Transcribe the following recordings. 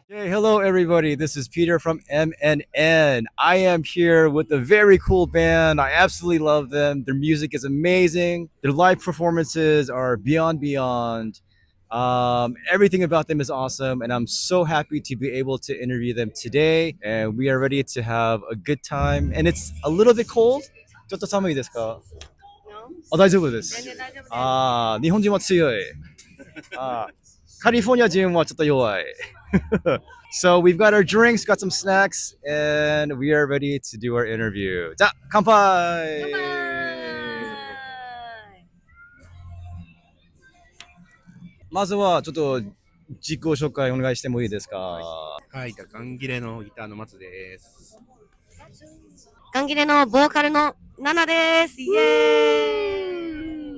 Hey, hello everybody. This is Peter from MNN. I am here with a very cool band. I absolutely love them. Their music is amazing. Their live performances are beyond. Everything about them is awesome, and I'm so happy to be able to interview them today. And we are ready to have a good time. And it's a little bit cold. ちょっと寒いですか？あ、大丈夫です。あ、日本人は強い。あ、カリフォルニア人はちょっと弱い。So we've got our drinks, got some snacks, and we are ready to do our interview. じゃあ、乾杯！乾杯！まずはちょっと自己紹介お願いしてもいいですか？はい、ガンギレのギターの松です。ガンギレのボーカルのナナです。イエー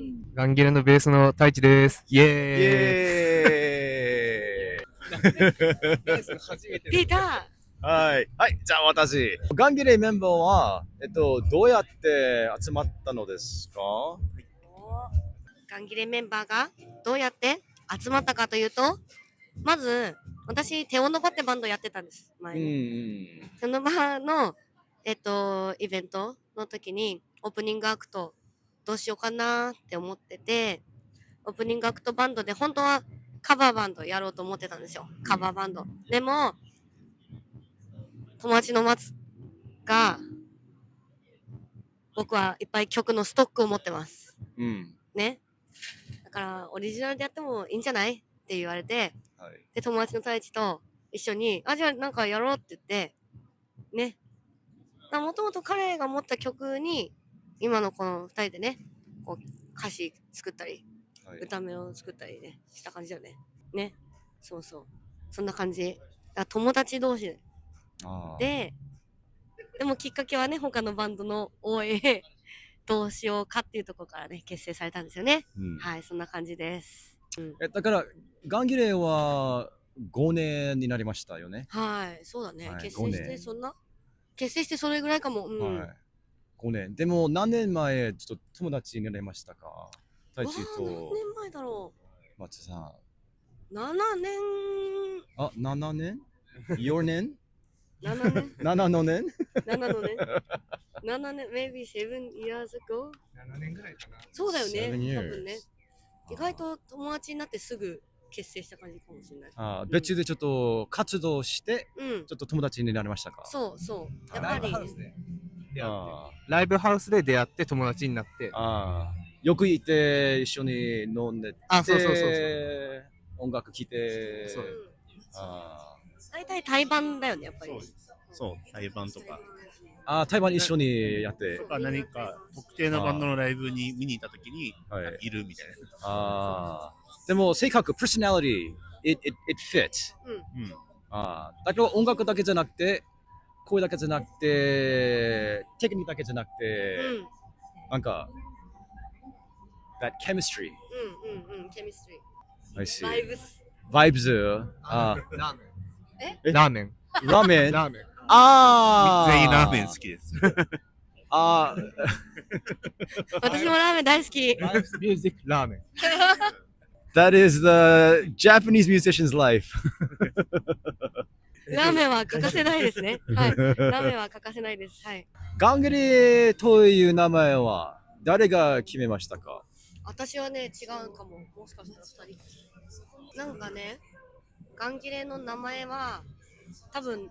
イ。ガンギレのベースの太一です。イエーイ。イエーイ。ピーター。はい。はい。じゃあ私。ガンギレメンバーは、どうやって集まったのですか？ガンギレメンバーがどうやって集まったかというと、まず、私、テオノバってバンドやってたんです。前に。テオノバの、イベントの時に、オープニングアクトどうしようかなって思ってて、オープニングアクトバンドで本当はカバーバンドやろうと思ってたんですよ。カバーバンド。でも、友達の松が、僕はいっぱい曲のストックを持ってます。ね。だから、オリジナルでやってもいいんじゃないって言われて、はい、で、友達の太一と一緒に、じゃあなんかやろうって言って、ね。もともと彼が持った曲に、今のこの二人でね、こう歌詞作ったり、はい、歌メロを作ったりね、した感じだよね。ね。そうそう。そんな感じ。友達同士で、でもきっかけはね、他のバンドの応援どうしようかっていうところからね、結成されたんですよね。はい、そんな感じです。だから、ガンギレは5年になりましたよね。はい、そうだね。結成してそれぐらいかも。はい。5年。でも何年前、ちょっと友達になりましたか？太一と。何年前だろう。松さん。7年。あ、7年 ?4 年7年 ?7 の年 ?7 の年 ?7 年、maybe 7 years ago? 7年ぐらいかな。そうだよね、多分ね。意外と友達になってすぐ結成した感じかもしれない。別でちょっと活動して、ちょっと友達になりましたか？そうそう。やっぱり。ライブハウスで出会って友達になって。よく行って一緒に飲んでて。そう。音楽聴いて。大体対バンだよね、やっぱり。そう、対バンとか。対バン一緒にやって。何か特定のバンドのライブに見に行ったときにいるみたいな。でも性格、personality, it fits。だけど音楽だけじゃなくて、声だけじゃなくて、テクニックだけじゃなくて、なんか、that chemistry。chemistry。I see。vibes。ラーメン。ラーメン。全員ラーメン好きです。私もラーメン大好き。music ラーメン。That is the Japanese musician's life. ラーメンは欠かせないですね。はい。ラーメンは欠かせないです。はい。ガンギレという名前は誰が決めましたか？私はね、違うかも。もしかしたら2人。なんかね、ガンギレの名前は多分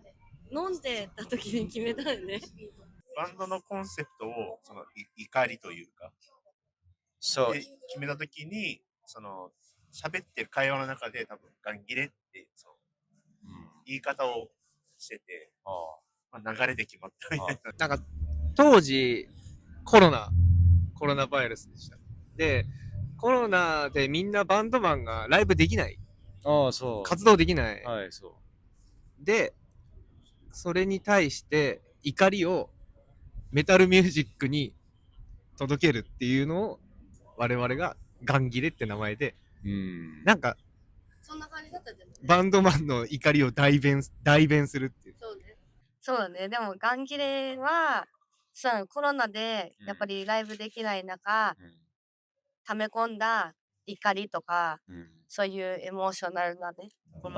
飲んでた時に決めたよね。バンドのコンセプトをその怒りというか、で決めた時にその喋ってる会話の中で多分ガンギレってその、言い方をしてて、流れで決まったみたいな。なんか当時コロナコロナバイルスでした。で、コロナでみんなバンドマンがライブできない。ああ、そう。活動できない。はい、そで、それに対して怒りをメタルミュージックに届けるっていうのを我々がガンギレって名前で、う。うん。なんかそんな感じだったじゃん。バンドマンの怒りを代弁するっていう。そうね。そうだね。でも、ガン切れは、そうコロナでやっぱりライブできない中、溜め込んだ怒りとか、そういうエモーショナルなね。こう、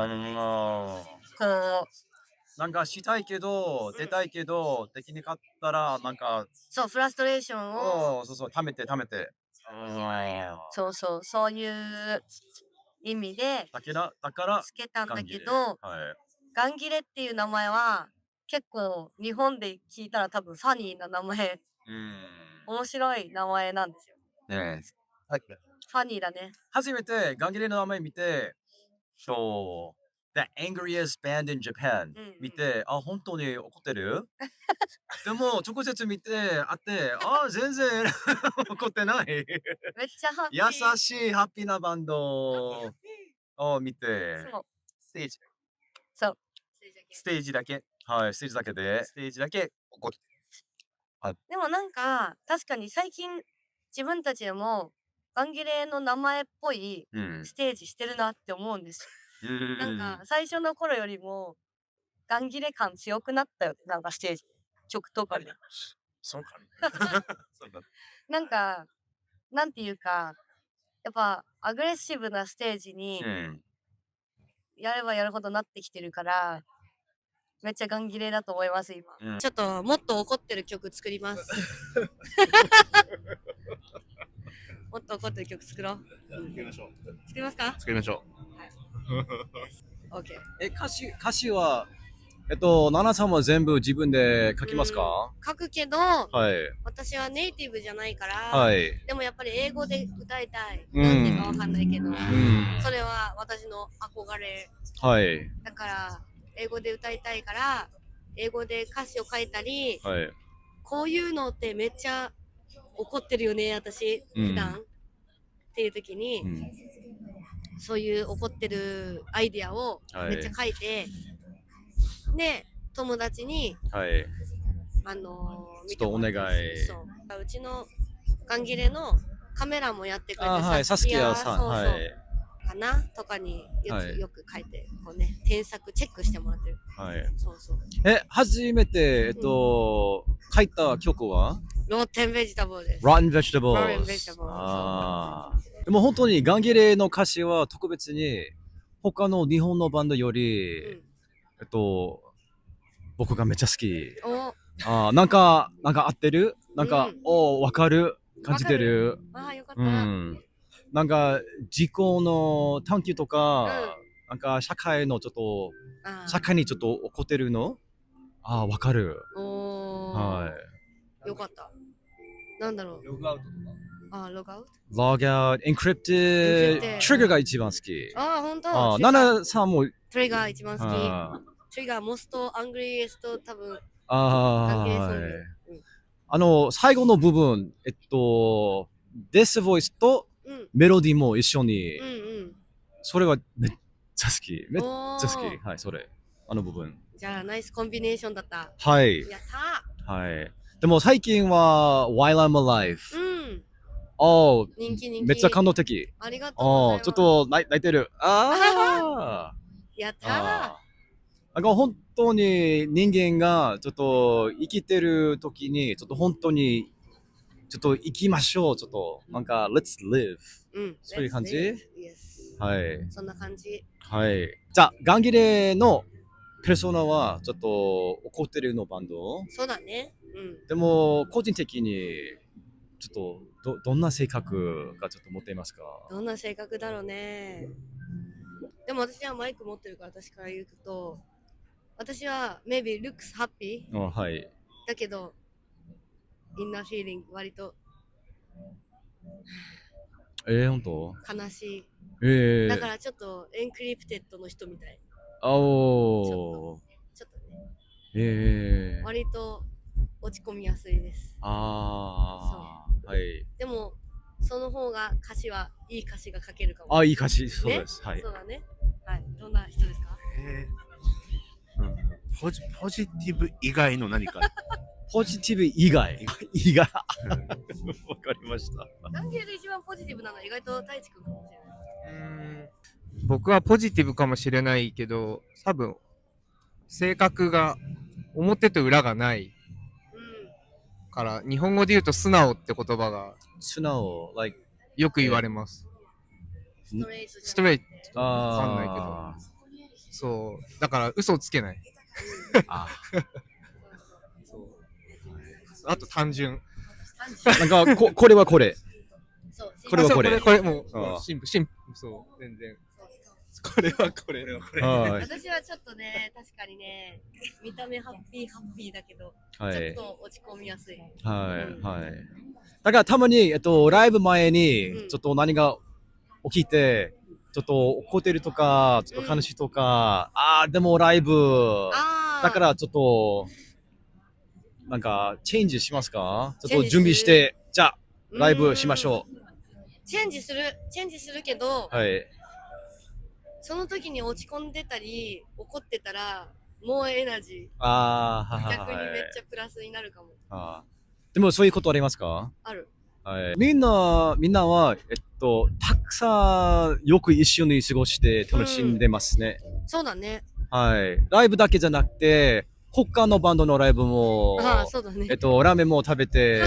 なんかしたいけど、出たいけど、できなかったら、なんか、そう、フラストレーションを、そうそう、貯めて。そういう意味でだから、つけたんだけど、はい。ガンギレっていう名前は結構日本で聞いたら多分ファニーな名前、面白い名前なんですよ。ね、ファニーだね。初めてガンギレの名前見て、そう、The Angriest Band in Japan 見て、あ、本当に怒ってるでも、直接見て、会って、あ、全然怒ってない。めっちゃハッピ優ー。しい、ハッピーなバンドを見て、そう。ステージ。そう。ステージだけ。はい、ステージだけで、ステージだけ怒って。でもなんか、確かに最近自分たちでもガンギレの名前っぽいステージしてるなって思うんですよ。なんか最初の頃よりもガンギレ感強くなったよ。なんかステージ。曲とかで。そうかね。なんか、なんていうか、やっぱアグレッシブなステージにやればやるほどなってきてるから、めっちゃガンギレだと思います、今。ちょっともっと怒ってる曲作ります。もっと怒ってる曲作ろう。作りましょう。作りますか？作りましょう。OK。歌詞は、ナナさんは全部自分で書きますか？書くけど、はい。私はネイティブじゃないから、はい。でもやっぱり英語で歌いたい。なんでかわかんないけど、それは私の憧れ。はい。だから、英語で歌いたいから、英語で歌詞を書いたり、はい。こういうのってめっちゃ怒ってるよね、私、普段。っていう時に、そういう怒ってるアイディアをめっちゃ書いて、で、友達に、はい。見てもらって、そう。うちのガンギレのカメラもやってくれて、はい、サスキアさん、はい。かなとかによく書いて、こうね、添削チェックしてもらってる。はい。そうそう。初めて、書いた曲はローテンベジタブルです。Rotten Vegetables。でも本当にガンギレの歌詞は特別に他の日本のバンドより、僕がめっちゃ好き。なんか合ってる？なんか、わかる？感じてる？よかった。なんか、自己の探求とか、なんか社会にちょっと怒ってるの？わかる。はい。よかった。なんだろう。ログアウトとか。ログアウト？ログアウト、エンクリプテ、トリガーが一番好き。本当。ナナさんも。トリガー一番好き。トリガー、モスト、アングリーエスト、多分。最後の部分、デスボイスとメロディーも一緒に。それはめっちゃ好き。めっちゃ好き。はい、それ。部分。じゃあ、ナイスコンビネーションだった。はい。やったはい。でも最近は While I'm Alive。人気。めっちゃ感動的。ありがとう。ちょっと泣いてる。やったなんか本当に人間がちょっと生きてる時にちょっと本当にちょっと行きましょう。ちょっとなんか Let's live。そういう感じ？はい。そんな感じ。はい。じゃあガンギレのペルソナはちょっと怒ってるのバンド？そうだね。でも個人的にちょっとどんな性格がちょっと持っていますか？どんな性格だろうね。でも私はマイク持ってるから私から言うと、私は maybe looks happy。はい。だけど、inner feeling 割と。本当？悲しい。だからちょっとエンクリプテッドの人みたい。ちょっとね。割と落ち込みやすいです。はい。の方がいい歌詞が書けるかも。あ、いい歌詞、そうです。はい。そうだね。はい。どんな人ですか？ポジティブ以外の何か。ポジティブ以外。以外。わかりました。ガンギレで一番ポジティブなのは意外と太一くんかもしれない。僕はポジティブかもしれないけど、多分、性格が表と裏がないから、日本語で言うと素直って言葉が素直、like よく言われます。ストレート。わかんないけど。そう。だから嘘をつけない。そう。あと単純。なんかこれはこれ。これはこれ。これもうシンプル。そう、全然。これはこれ。私はちょっとね、確かにね、見た目ハッピーだけど、ちょっと落ち込みやすい。はい。だからたまにライブ前にちょっと何が起きて、ちょっと怒ってるとか、ちょっと悲しいとか、でもライブだからちょっとなんかチェンジしますか？ちょっと準備して、じゃあライブしましょう。チェンジするけど、はい。その時に落ち込んでたり怒ってたらもうエナジー。逆にめっちゃプラスになるかも。でもそういうことありますか？ある。はい。みんなはたくさんよく一緒に過ごして楽しんでますね。そうだね。はい。ライブだけじゃなくて他のバンドのライブも、そうだね。ラーメンも食べて、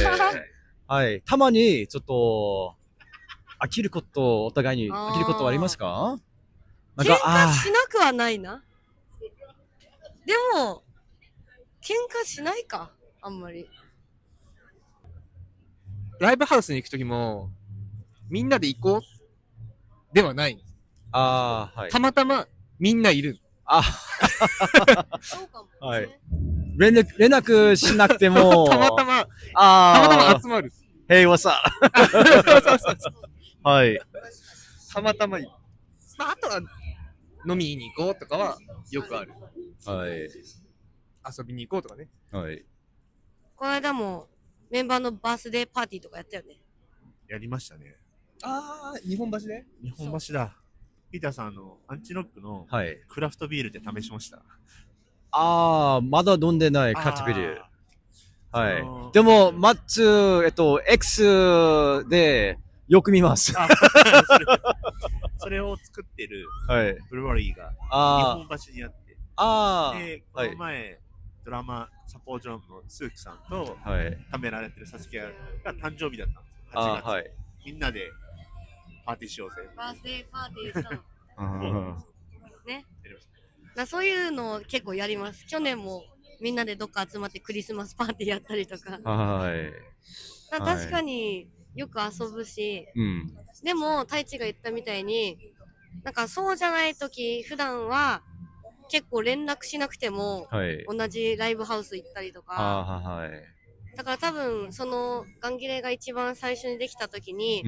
はい。たまにちょっと飽きることお互いに飽きることはありますか？喧嘩しなくはないな。でも喧嘩しないか、あんまり。ライブハウスに行くときもみんなで行こうではない。はい。たまたまみんないる。そうかも。はい。連絡しなくてもたまたま集まる。Hey, what's up? はい。たまたまいい。あとは飲みに行こうとかはよくある。はい。遊びに行こうとかね。はい。この間もメンバーのバースデーパーティーとかやったよね。やりましたね。日本橋で？日本橋だ。ピーターさんアンチノックのクラフトビールで試しました。まだ飲んでないクラフトビール。はい。でもマッツX でよく見ます。それを作ってるブルワリーが日本橋にあって、でこの前ドラマサポートのスーキさんとためられてるサスケが誕生日だったんですよ。8月。みんなでパーティーしようぜ。バースデーパーティーしたの。ね。そういうの結構やります。去年もみんなでどっか集まってクリスマスパーティーやったりとか。確かによく遊ぶし、でも太一が言ったみたいに、なんかそうじゃない時、普段は結構連絡しなくても同じライブハウス行ったりとか。だから多分そのガンギレが一番最初にできた時に、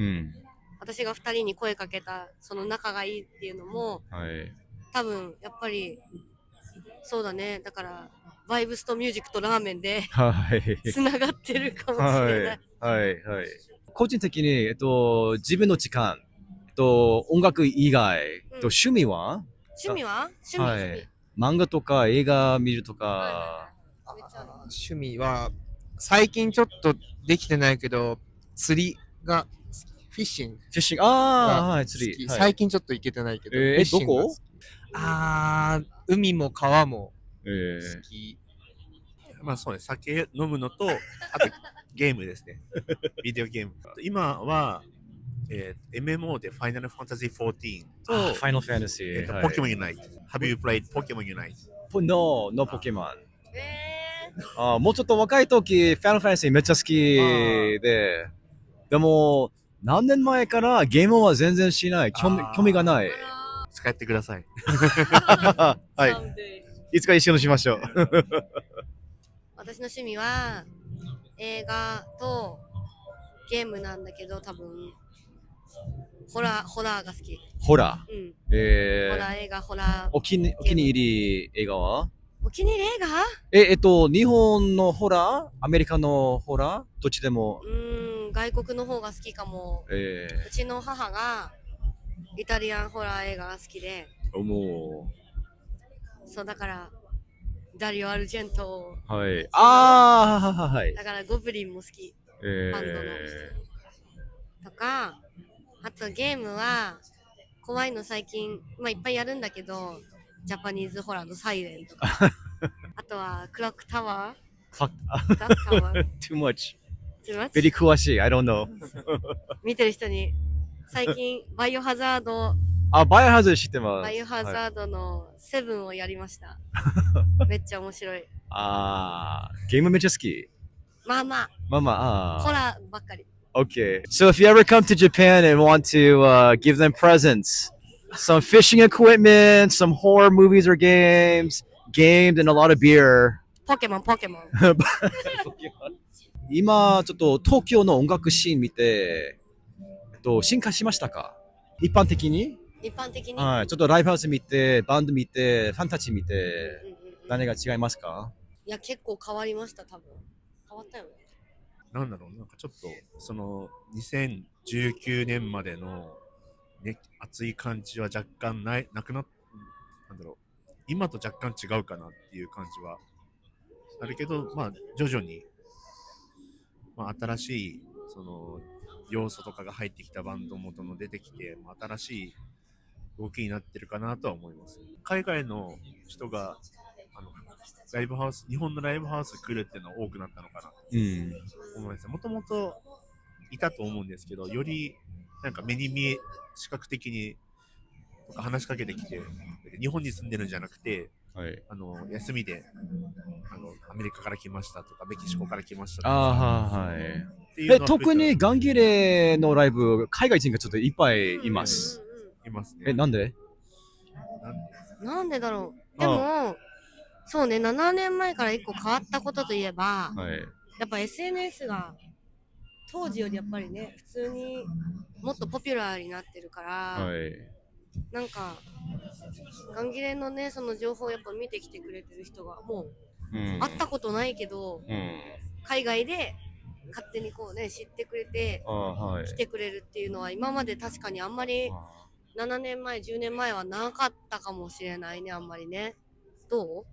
私が2人に声かけたその仲がいいっていうのも、多分やっぱりそうだね。だからバイブスとミュージックとラーメンでつながってるかもしれない。個人的に自分の時間音楽以外趣味は？漫画とか映画見るとか。趣味は最近ちょっとできてないけど釣りがフィッシング。釣り。最近ちょっと行けてないけど。どこ？海も川も好き。そうね、酒飲むのと、あとゲームですね。ビデオゲーム。今は、MMO で Final Fantasy 14と、Final Fantasy。Pokemon Unite。Have you played Pokemon Unite? No Pokemon。もうちょっと若い時、Final Fantasy めっちゃ好きで、でも、何年前からゲームは全然しない。興味がない。使ってください。いつか一緒にしましょう。私の趣味は映画とゲームなんだけど、多分ホラーが好き。ホラー？ホラー映画、ホラー。お気に入り映画は？お気に入り映画？日本のホラー？アメリカのホラー？どっちでも。外国の方が好きかも。うちの母がイタリアンホラー映画が好きで、もそうだからダリオ・アルジェント、う、はい。ああ、はい。だからゴブリンも好き。バンドのとか、あとゲームは怖いの最近、まあ、いっぱいやるんだけど、ジャパニーズホラーのサイレンとかあとはクロックタワー、クロックタワー too much. Too much? Very 詳しい。I don't know. 見てる人に最近バイオハザードあ、バイオハザード知ってます。バイオハザードのセブンをやりました。めっちゃ面白い。あー、ゲームめっちゃ好き。まあまあ、まあまあ、ホラーばっかり。Okay. So if you ever come to Japan and want to give them presents, some fishing equipment, some horror movies or games, and a lot of beer. ポケモン。今ちょっと東京の音楽シーン見て、進化しましたか？一般的に？はい。ちょっとライブハウス見て、バンド見て、ファンたち見て、何が違いますか？いや、結構変わりました、多分。変わったよね。なんだろう、なんかちょっと、その、2019年までの、ね、熱い感じは若干なくなっ、なんだろう、今と若干違うかなっていう感じはあるけど、まあ、徐々に、まあ、新しい、その、要素とかが入ってきたバンドも出てきて、まあ、新しい動きになってるかなとは思います。海外の人が、ライブハウス、日本のライブハウス来るっていうのは多くなったのかなと思います。もともといたと思うんですけど、よりなんか目に見え、視覚的に話しかけてきて、日本に住んでるんじゃなくて、はい、休みでアメリカから来ましたとか、メキシコから来ましたとか。はい。特にガンギレのライブ、海外人がちょっといっぱいいます。いますね。なんでなんでだろう。でも、そうね、7年前から1個変わったことといえば、はい、やっぱ SNS が当時よりやっぱりね、普通にもっとポピュラーになってるから、はい、なんかガンギレのね、その情報をやっぱ見てきてくれてる人がもう、会ったことないけど、海外で勝手にこうね、知ってくれて、来てくれるっていうのは今まで確かにあんまり7年前、10年前はなかったかもしれないね、あんまりね。どう？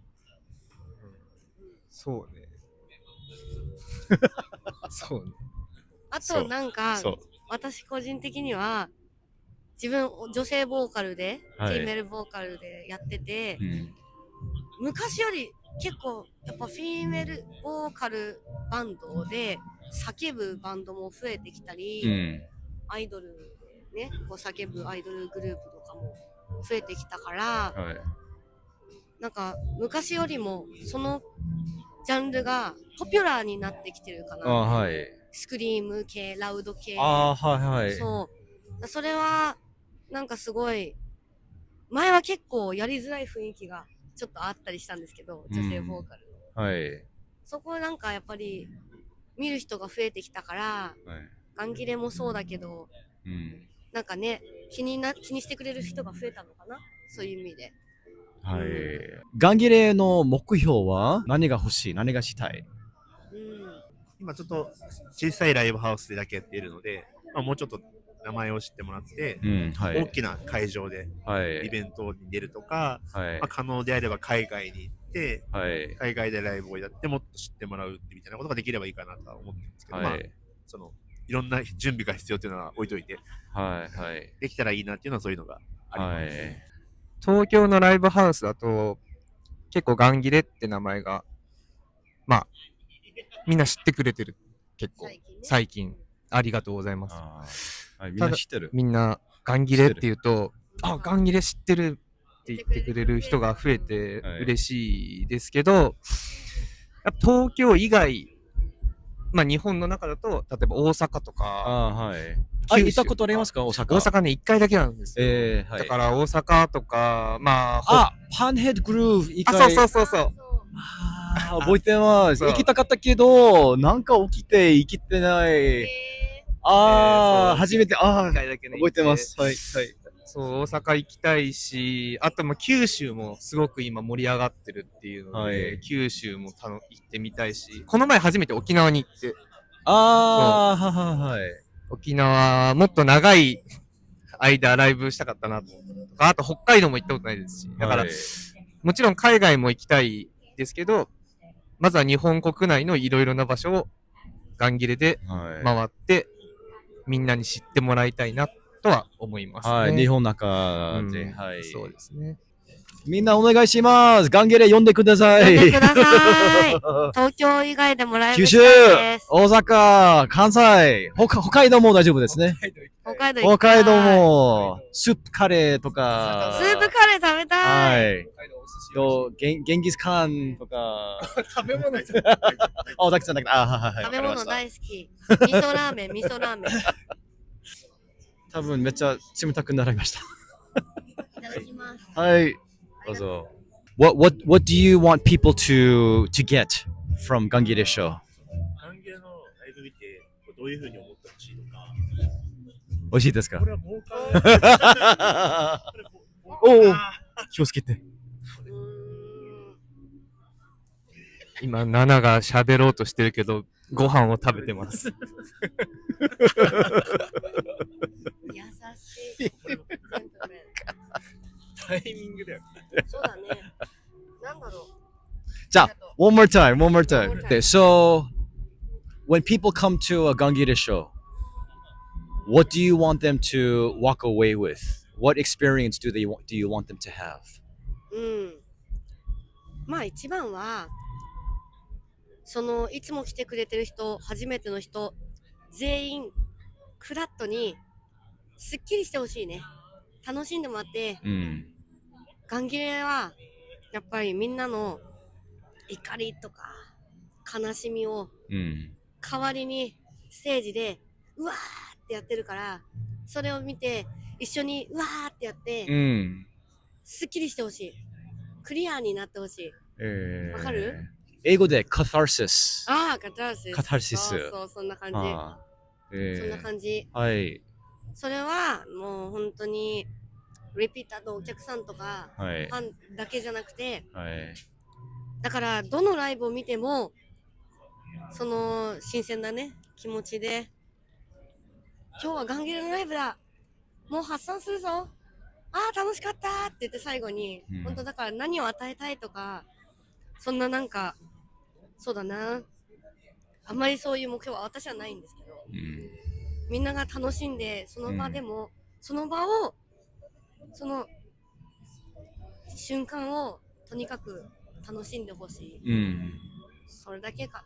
そうね。そうね。あとなんか、私個人的には、自分女性ボーカルで、フィメールボーカルでやってて、昔より結構やっぱフィメールボーカルバンドで叫ぶバンドも増えてきたり、アイドルでね、こう叫ぶアイドルグループとかも増えてきたから、なんか昔よりもそのジャンルがポピュラーになってきてるかな。スクリーム系、ラウド系。そう。それはなんかすごい、前は結構やりづらい雰囲気がちょっとあったりしたんですけど、女性ボーカルの。そこなんかやっぱり見る人が増えてきたから、ガンギレもそうだけど、なんかね、気にしてくれる人が増えたのかな、そういう意味で。はい。ガンギレの目標は何が欲しい？何がしたい？今ちょっと小さいライブハウスでだけやっているので、まあ、もうちょっと名前を知ってもらって、大きな会場でイベントに出るとか、まあ、可能であれば海外に行って、海外でライブをやってもっと知ってもらうみたいなことができればいいかなとは思ってるんですけど、まあ、そのいろんな準備が必要っていうのは置いといて、できたらいいなっていうのはそういうのがあります。東京のライブハウスだと結構ガンギレって名前がまあみんな知ってくれてる。結構最近ありがとうございます。みんな知ってる。みんなガンギレって言うと、あ、ガンギレ知ってるって言ってくれる人が増えて嬉しいですけど、やっぱ東京以外、まあ日本の中だと例えば大阪とか、行ったことありますか？大阪ね、1回だけなんですよ。だから大阪とか、まあ、パンヘッドグルーヴ1回。そう。覚えてます。行きたかったけど、なんか起きて行きてない。初めて、1回だけね。覚えてます。そう、大阪行きたいし、あと九州もすごく今盛り上がってるっていうので、九州も行ってみたいし、この前初めて沖縄に行って、ああ、はい。沖縄、もっと長い間ライブしたかったなと。あと北海道も行ったことないですし。だから、もちろん海外も行きたいですけど、まずは日本国内のいろいろな場所をガン切れで回って、みんなに知ってもらいたいなとは思いますね。はい、日本中で、はい。そうですね。みんなお願いします。ガンゲレ呼んでください。呼んでください。東京以外でもライブ九州したいです。、大阪、関西、北海道も大丈夫ですね。北海道行きたい。北海道も、スープカレーとか。スープカレー食べたい。はい。ゲンギスカンとか。食べ物あ、だけじゃなくて、はい。食べ物大好き。味噌ラーメン、味噌ラーメン。多分めっちゃ冷たくなりました。いただきます。はい。どうぞ。What do you want people to get from Gangire show? ガンギレのライブ見てどういう風に思ってほしいのか。美味しいですか？これはボーカル。おお、気をつけて。今、ナナが喋ろうとしてるけど、ご飯を食べてます。優しい。タイミングだよ。そうだね。なんだろう。じゃあ、one more time. Okay, so when people come to a Gangire show, what do you want them to walk away with? What experience do you want them to have? まあ一番は、そのいつも来てくれてる人、初めての人、全員フラットにすっきりしてほしいね。楽しんでもらって、ガンギレはやっぱりみんなの怒りとか悲しみを代わりにステージでうわーってやってるから、それを見て一緒にうわーってやって、すっきりしてほしい。クリアになってほしい。わかる？英語でカタルシス。ああ、カタルシス。カタルシス。そう、そんな感じ。そんな感じ。はい。それはもう本当にリピーターのお客さんとか、ファンだけじゃなくて、だからどのライブを見てもその新鮮なね気持ちで、今日はガンギレのライブだ、もう発散するぞ、ああ楽しかったって言って最後に、本当だから何を与えたいとか、そんななんかそうだな、あんまりそういう目標は私はないんですけど、みんなが楽しんでその場でも、その場をその瞬間をとにかく楽しんでほしい、それだけかな、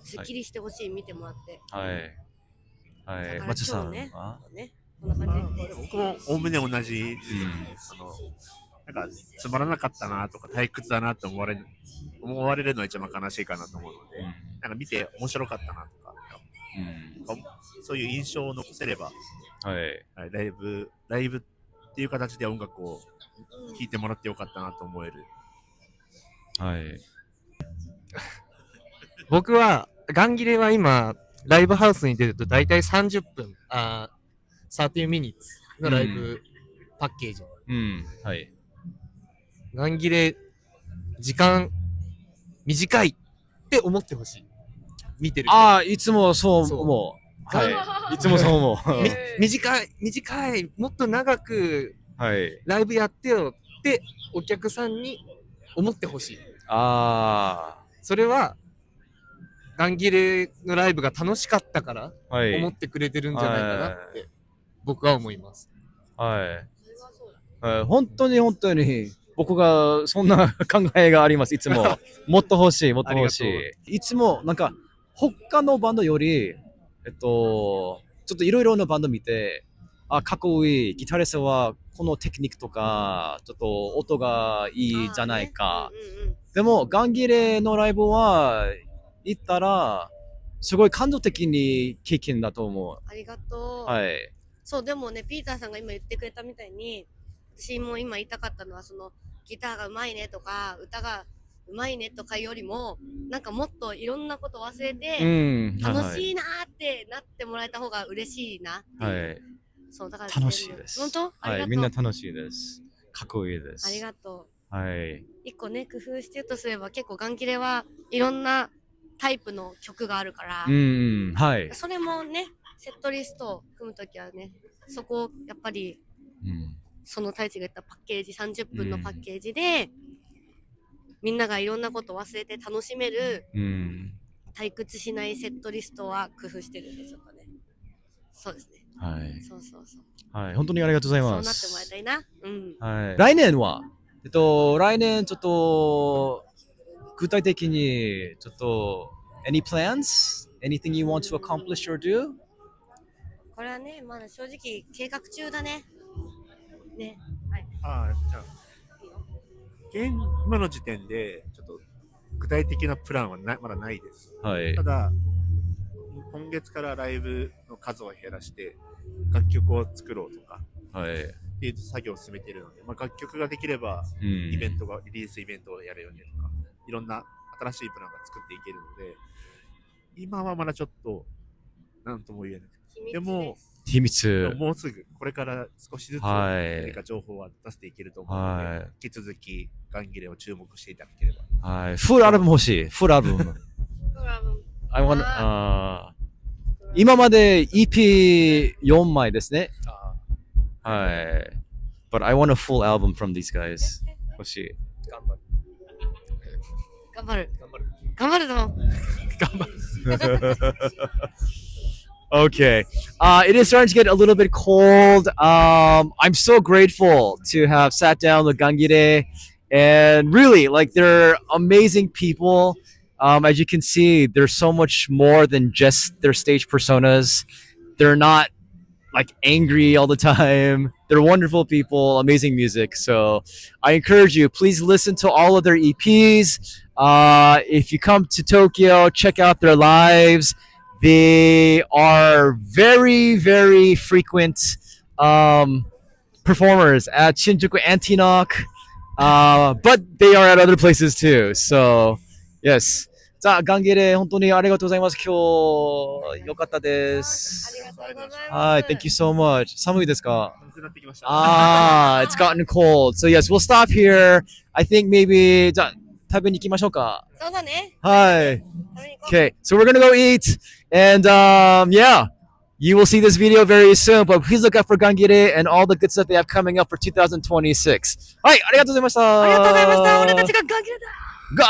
すっきりしてほしい、見てもらって。はい。松さんね、こんな感じ。僕もおおむね同じ、なんかつまらなかったなとか退屈だなって思われるのが一番悲しいかなと思うので、なんか見て面白かったなとか、そういう印象を残せれば、ライブっていう形で音楽を聴いてもらってよかったなと思える。僕はガンギレは今ライブハウスに出ると大体30分、30 minutes のライブパッケージ。ガンギレ時間短いって思ってほしい。見てる。いつもそう思う。いつもそう思う。短い、もっと長くライブやってよってお客さんに思ってほしい。それはガンギレのライブが楽しかったから思ってくれてるんじゃないかなって僕は思います。本当に僕がそんな考えがあります。いつももっと欲しい、もっと欲しい。いつもなんか他のバンドよりちょっといろいろなバンド見て、かっこいい、ギタリストはこのテクニックとかちょっと音がいいじゃないか。でもガンギレのライブは行ったらすごい感動的に経験だと思う。ありがとう。そう、でもね、ピーターさんが今言ってくれたみたいに、私も今言いたかったのは、そのギターがうまいねとか歌がうまいねとかよりも、なんかもっといろんなこと忘れて、楽しいなーってなってもらえた方が嬉しいな。そうだから楽しいです。本当？ありがとう。みんな楽しいです。かっこいいです。ありがとう。はい。一個ね、工夫してるとすれば、結構ガンキレはいろんなタイプの曲があるから、はい。それもね、セットリストを組むときはね、そこをやっぱり、その太一が言ったパッケージ、30分のパッケージで、みんながいろんなことを忘れて楽しめる、退屈しないセットリストは工夫してるんですよね。そうですね。はい。そうそうそう。はい。本当にありがとうございます。そうなってもらいたいな。はい。来年は来年ちょっと、具体的に、ちょっと、any plans? Anything you want to accomplish or do? これはね、まだ正直計画中だね。ね。はい。じゃあ、今の時点で、ちょっと、具体的なプランはまだないです。はい。ただ、今月からライブの数を減らして、楽曲を作ろうとか、っていう作業を進めているので、楽曲ができれば、リリースイベントをやるよねとか、いろんな新しいプランが作っていけるので、今はまだちょっと、なんとも言えない。でも、秘密。もうすぐ、これから少しずつ何か情報は出していけると思うので、引き続き、ガンギレを注目していただければ。はい。フルアルバム欲しい。フルアルバム。I want, 今まで EP4 枚ですね。はい。But I want a full album from these guys. 欲しい。頑張る。頑張るぞ。Okay. It is starting to get a little bit cold. I'm so grateful to have sat down with Gangire, and really, like, they're amazing people. As you can see, they're so much more than just their stage personas. They're not like angry all the time. They're wonderful people, amazing music. So I encourage you, please listen to all of their EPs. If you come to Tokyo, check out their lives. They are very, very frequent performers at Shinjuku Antinoch, but they are at other places too. So, yes. じゃあ、ガンゲレ、本当にありがとうございます。今日、よかったです。ありがとうございます。はい、Thank you so much. 寒いですか？寒くなってきました。It's gotten cold. So yes, we'll stop here. I think maybe, じゃあ、食べに行きましょうか。そうだね。はい。Okay, so we're gonna go eat. And yeah, you will see this video very soon. But please look out for Gangire and all the good stuff they have coming up for 2026. はい、ありがとうございました。ありがとうございました。俺たちがガンギレだ。ガー